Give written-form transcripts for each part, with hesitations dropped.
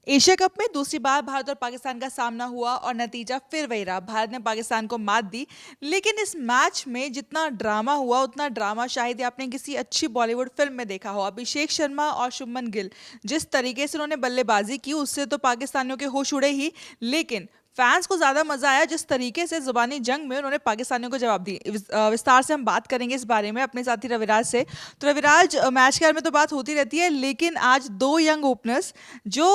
Asia cup में दूसरी बार भारत और पाकिस्तान का सामना हुआ और नतीजा फिर वही रहा। भारत ने पाकिस्तान को मात दी। लेकिन इस मैच में जितना ड्रामा हुआ उतना ड्रामा शायद ही आपने किसी अच्छी बॉलीवुड फिल्म में देखा हो। अभिषेक शर्मा और शुभमन गिल जिस तरीके से उन्होंने बल्लेबाजी की उससे तो पाकिस्तानियों के होश उड़े ही। लेकिन फैंस को ज्यादा मजा आया जिस तरीके से जुबानी जंग में उन्होंने पाकिस्तानियों को जवाब दी। विस्तार से हम बात करेंगे इस बारे में अपने साथी रविराज से। तो रविराज, मैच के बारे में तो बात होती रहती है, लेकिन आज दो यंग ओपनर्स जो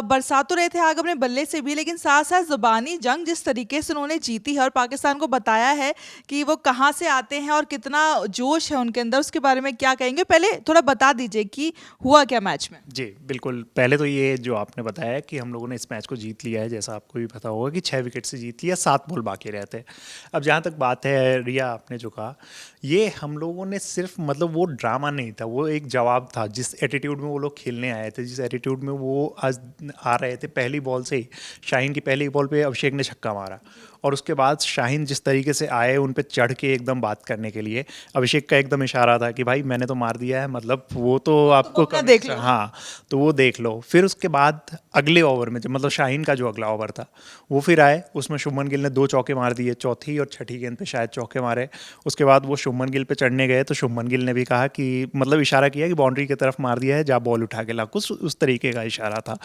बरसा तो रहे थे आग अपने बल्ले से भी, लेकिन साथ साथ जुबानी जंग जिस तरीके से उन्होंने जीती है और पाकिस्तान को बताया है कि वो कहाँ से आते हैं और कितना जोश है उनके अंदर, उसके बारे में क्या कहेंगे? पहले थोड़ा बता दीजिए कि हुआ क्या मैच में। जी, बिल्कुल। पहले तो ये जो आपने बताया कि हम लोगों ने इस मैच को जीत लिया है, जैसा आपको भी पता होगा कि 6 विकेट से जीत लिया, 7 बॉल बाकी रहते हैं। अब जहाँ तक बात है रिया, आपने जो कहा, ये हम लोगों ने सिर्फ मतलब वो ड्रामा नहीं था, वो एक जवाब था। जिस एटीट्यूड में वो लोग खेलने आए थे, जिस एटीट्यूड में वो आज आ रहे थे, पहली बॉल से ही शाहीन की पहली बॉल पे अभिषेक ने छक्का मारा और उसके बाद शाहीन जिस तरीके से आए उन पे चढ़ के एकदम बात करने के लिए, अभिषेक का एकदम इशारा था कि भाई मैंने तो मार दिया है, मतलब वो तो आपको अपना देख लो। हाँ, तो वो देख लो। फिर उसके बाद अगले ओवर में जब मतलब शाहीन का जो अगला ओवर था वो फिर आए, उसमें शुभमन गिल ने 2 चौके मार दिए, चौथी और छठी गेंद पे शायद चौके मारे। उसके बाद वो शुभमन गिल पे चढ़ने गए तो शुभमन गिल ने भी कहा कि मतलब इशारा किया कि बाउंड्री की तरफ मार दिया है, जा बॉल उठा के ला, कुछ उस तरीके का इशारा था।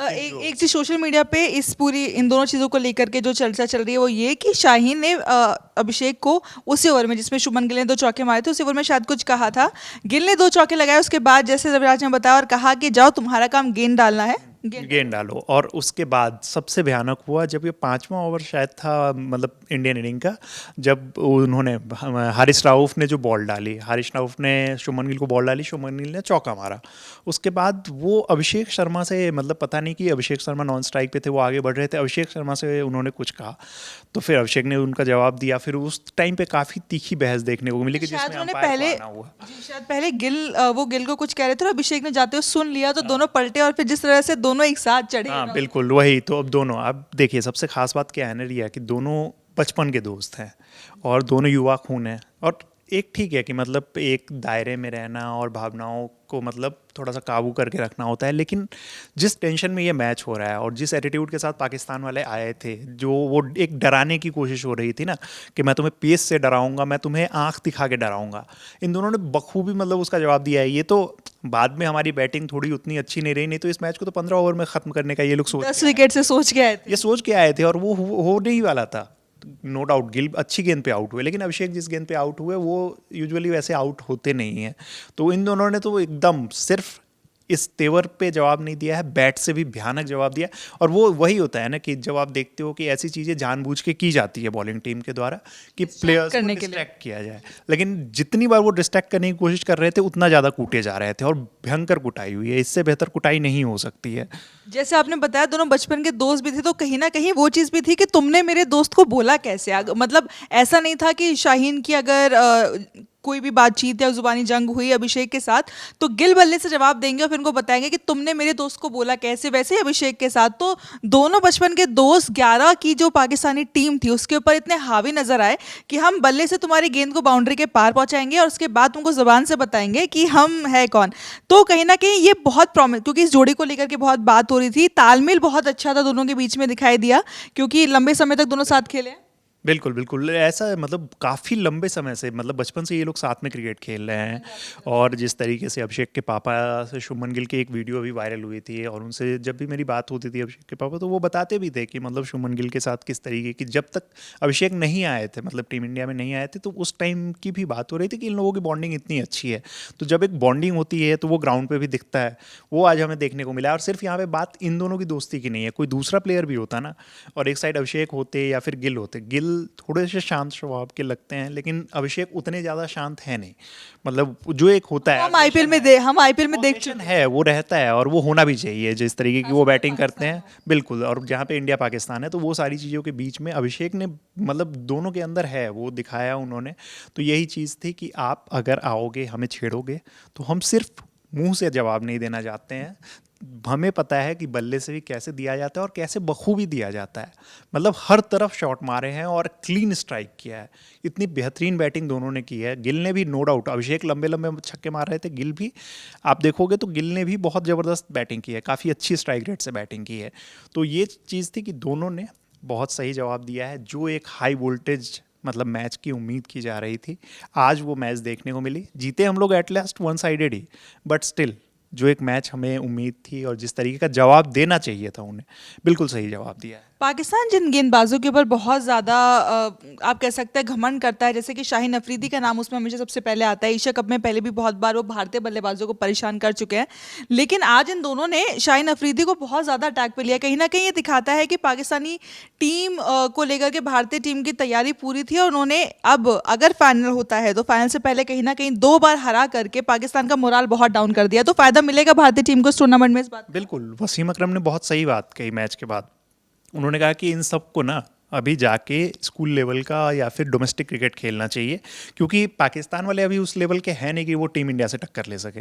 एक चीज सोशल मीडिया पे इस पूरी इन दोनों चीजों को लेकर के जो चर्चा चल रही है वो ये कि शाहीन ने अभिषेक को उसी ओवर में जिसमें शुभमन गिल ने 2 चौके मारे थे उसी ओवर में शायद कुछ कहा था। गिल ने 2 चौके लगाए, उसके बाद जैसे रविराज ने बताया और कहा कि जाओ तुम्हारा काम गेंद डालना है, गेंद डालो। और उसके बाद सबसे भयानक हुआ जब ये 5वां ओवर शायद था, मतलब इंडियन इनिंग का, जब उन्होंने हारिस राऊफ ने जो बॉल डाली, हारिस राऊफ ने शुभमन गिल को बॉल डाली, शुभमन गिल ने चौका मारा। उसके बाद वो अभिषेक शर्मा से, मतलब पता नहीं कि अभिषेक शर्मा नॉन स्ट्राइक पे थे, वो आगे बढ़ रहे थे, अभिषेक शर्मा से उन्होंने कुछ कहा तो फिर अभिषेक ने उनका जवाब दिया। फिर उस टाइम पे काफ़ी तीखी बहस देखने को मिली कि शायद जिसमें उन्होंने अंपायर को पहले आना हुआ। जी, शायद पहले वो गिल को कुछ कह रहे थे और अभिषेक ने जाते हुए सुन लिया तो दोनों पलटे और फिर जिस तरह से दोनों एक साथ चढ़े हाँ बिल्कुल वही तो। अब दोनों, अब देखिए सबसे खास बात क्या है ना रिया, कि दोनों बचपन के दोस्त हैं और दोनों युवा खून हैं। और एक ठीक है कि मतलब एक दायरे में रहना और भावनाओं को मतलब थोड़ा सा काबू करके रखना होता है, लेकिन जिस टेंशन में ये मैच हो रहा है और जिस एटीट्यूड के साथ पाकिस्तान वाले आए थे, जो वो एक डराने की कोशिश हो रही थी ना कि मैं तुम्हें पेस से डराऊंगा, मैं तुम्हें आंख दिखा के डराऊंगा, इन दोनों ने बखूबी मतलब उसका जवाब दिया है। ये तो बाद में हमारी बैटिंग थोड़ी उतनी अच्छी नहीं रही, नहीं तो इस मैच को तो 15 ओवर में ख़त्म करने का ये लोग सोच 10 विकेट से सोच के आए थे। ये सोच के आए थे और वो होने ही वाला था। नो डाउट गिल अच्छी गेंद पे आउट हुए, लेकिन अभिषेक जिस गेंद पे आउट हुए वो यूजुअली वैसे आउट होते नहीं हैं। तो इन दोनों ने तो एकदम सिर्फ इस तेवर पे जवाब नहीं दिया है, बैट से भी भयानक जवाब दिया। और वो वही होता है ना कि जब आप देखते हो कि ऐसी चीज़ें जानबूझ के की जाती है बॉलिंग टीम के द्वारा कि प्लेयर्स को करने के लिए। डिस्ट्रैक्ट किया जाए, लेकिन जितनी बार वो डिस्ट्रैक्ट करने की कोशिश कर रहे थे उतना ज़्यादा कूटे जा रहे थे और भयंकर कुटाई हुई है। इससे बेहतर कुटाई नहीं हो सकती है। जैसे आपने बताया दोनों बचपन के दोस्त भी थे, तो कहीं ना कहीं वो चीज़ भी थी कि तुमने मेरे दोस्त को बोला कैसे। मतलब ऐसा नहीं था कि शाहीन की अगर कोई भी बातचीत या जुबानी जंग हुई अभिषेक के साथ तो गिल बल्ले से जवाब देंगे और फिर उनको बताएंगे कि तुमने मेरे दोस्त को बोला कैसे। वैसे ही अभिषेक के साथ तो दोनों बचपन के दोस्त 11 की जो पाकिस्तानी टीम थी उसके ऊपर इतने हावी नजर आए कि हम बल्ले से तुम्हारी गेंद को बाउंड्री के पार पहुंचाएंगे और उसके बाद तुमको जुबान से बताएंगे कि हम है कौन। तो कहीं ना कहीं ये बहुत प्रॉमिस, क्योंकि इस जोड़ी को लेकर के बहुत बात हो रही थी, तालमेल बहुत अच्छा था दोनों के बीच में दिखाई दिया क्योंकि लंबे समय तक दोनों साथ खेले हैं। बिल्कुल बिल्कुल, ऐसा मतलब काफ़ी लंबे समय से, मतलब बचपन से ये लोग साथ में क्रिकेट खेल रहे हैं। और जिस तरीके से अभिषेक के पापा से शुभमन गिल की एक वीडियो भी वायरल हुई थी और उनसे जब भी मेरी बात होती थी अभिषेक के पापा, तो वो बताते भी थे कि मतलब शुभमन गिल के साथ किस तरीके की, जब तक अभिषेक नहीं आए थे, मतलब टीम इंडिया में नहीं आए थे, तो उस टाइम की भी बात हो रही थी कि इन लोगों की बॉन्डिंग इतनी अच्छी है। तो जब एक बॉन्डिंग होती है तो वो ग्राउंड पर भी दिखता है, वो आज हमें देखने को मिला। और सिर्फ यहाँ पे बात इन दोनों की दोस्ती की नहीं है, कोई दूसरा प्लेयर भी होता ना और एक साइड अभिषेक होते या फिर गिल होते, गिल थोड़े से शांत स्वभाव के लगते हैं लेकिन अभिषेक उतने ज़्यादा शांत है नहीं। मतलब जो एक होता है, हम आईपीएल में देख aggression चुके हैं। है, वो रहता है और वो होना भी चाहिए जिस तरीके की वो बैटिंग करते हैं। बिल्कुल। और जहाँ पे इंडिया पाकिस्तान है तो वो सारी चीज़ों के बीच में अभिषेक ने मतलब दोनों के अंदर है, वो दिखाया उन्होंने। तो यही चीज़ थी कि आप अगर आओगे हमें छेड़ोगे तो हम सिर्फ मुंह से जवाब नहीं देना चाहते हैं, हमें पता है कि बल्ले से भी कैसे दिया जाता है और कैसे बखूबी दिया जाता है। मतलब हर तरफ शॉट मारे हैं और क्लीन स्ट्राइक किया है। इतनी बेहतरीन बैटिंग दोनों ने की है। गिल ने भी नो डाउट, अभिषेक लंबे लंबे छक्के मार रहे थे, गिल भी आप देखोगे तो गिल ने भी बहुत ज़बरदस्त बैटिंग की है, काफ़ी अच्छी स्ट्राइक रेट से बैटिंग की है। तो ये चीज़ थी कि दोनों ने बहुत सही जवाब दिया है। जो एक हाई वोल्टेज मतलब मैच की उम्मीद की जा रही थी, आज वो मैच देखने को मिली। जीते हम लोग at last one sided he, but still जो एक मैच हमें उम्मीद थी और जिस तरीके का जवाब देना चाहिए था उन्हें, बिल्कुल सही जवाब दिया है। पाकिस्तान जिन गेंदबाजों के ऊपर बहुत ज़्यादा आप कह सकते हैं घमंड करता है, जैसे कि शाहीन अफरीदी का नाम उसमें हमेशा सबसे पहले आता है। एशिया कप में पहले भी बहुत बार वो भारतीय बल्लेबाजों को परेशान कर चुके हैं, लेकिन आज इन दोनों ने शाहीन अफरीदी को बहुत ज़्यादा अटैक पे लिया। कहीं ना कहीं ये दिखाता है कि पाकिस्तानी टीम को लेकर के भारतीय टीम की तैयारी पूरी थी और उन्होंने अब अगर फाइनल होता है तो फाइनल से पहले कहीं ना कहीं 2 बार हरा करके पाकिस्तान का मोराल बहुत डाउन कर दिया। तो फायदा मिलेगा भारतीय टीम को इस टूर्नामेंट में इस बात। बिल्कुल, वसीम अकरम ने बहुत सही बात कही मैच के बाद। उन्होंने कहा कि इन सबको ना अभी जाके स्कूल लेवल का या फिर डोमेस्टिक क्रिकेट खेलना चाहिए, क्योंकि पाकिस्तान वाले अभी उस लेवल के हैं नहीं कि वो टीम इंडिया से टक्कर ले सके।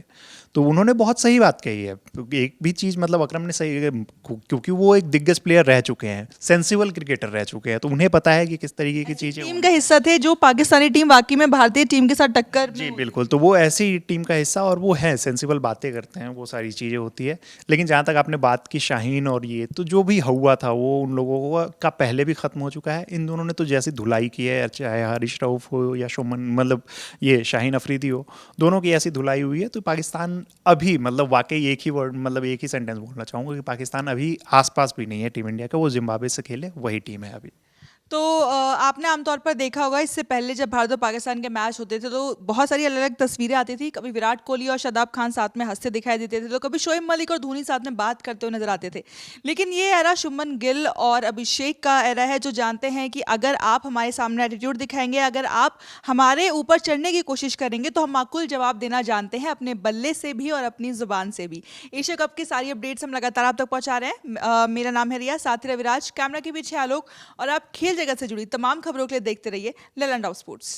तो उन्होंने बहुत सही बात कही है। एक भी चीज़ मतलब अकरम ने सही, क्योंकि वो एक दिग्गज प्लेयर रह चुके हैं, सेंसिबल क्रिकेटर रह चुके हैं, तो उन्हें पता है कि किस तरीके की चीज़ें टीम का हिस्सा थे जो पाकिस्तानी टीम वाकई में भारतीय टीम के साथ टक्कर जी बिल्कुल। तो वो ऐसी टीम का हिस्सा और वो है, सेंसिबल बातें करते हैं, वो सारी चीज़ें होती है। लेकिन जहाँ तक आपने बात की शाहीन और ये, तो जो भी हुआ था वो उन लोगों का पहले भी ख़त्म हो चुका है। इन दोनों ने तो जैसी धुलाई की है, चाहे हारिश रऊफ हो या शुमन मतलब ये शाहीन अफरीदी हो, दोनों की ऐसी धुलाई हुई है। तो पाकिस्तान अभी मतलब वाकई एक ही वर्ड मतलब एक ही सेंटेंस बोलना चाहूँगा कि पाकिस्तान अभी आसपास भी नहीं है टीम इंडिया का। वो जिम्बाब्वे से खेले वही टीम है अभी। तो आपने आमतौर पर देखा होगा इससे पहले जब भारत और पाकिस्तान के मैच होते थे तो बहुत सारी अलग अलग तस्वीरें आती थी। कभी विराट कोहली और शादाब खान साथ में हंसते दिखाई देते थे, तो कभी शोएब मलिक और धोनी साथ में बात करते हुए नजर आते थे। लेकिन ये एरा शुभमन गिल और अभिषेक का एरा है, जो जानते हैं कि अगर आप हमारे सामने एटीट्यूड दिखाएंगे, अगर आप हमारे ऊपर चढ़ने की कोशिश करेंगे तो हम माकूल जवाब देना जानते हैं, अपने बल्ले से भी और अपनी जुबान से भी। एशिया कप की सारी अपडेट्स हम लगातार आप तक पहुंचा रहे हैं। मेरा नाम है रिया, साथी रविराज, कैमरा के पीछे आलोक, और आप खेल जगत से जुड़ी तमाम खबरों के लिए देखते रहिए ललन राव स्पोर्ट्स।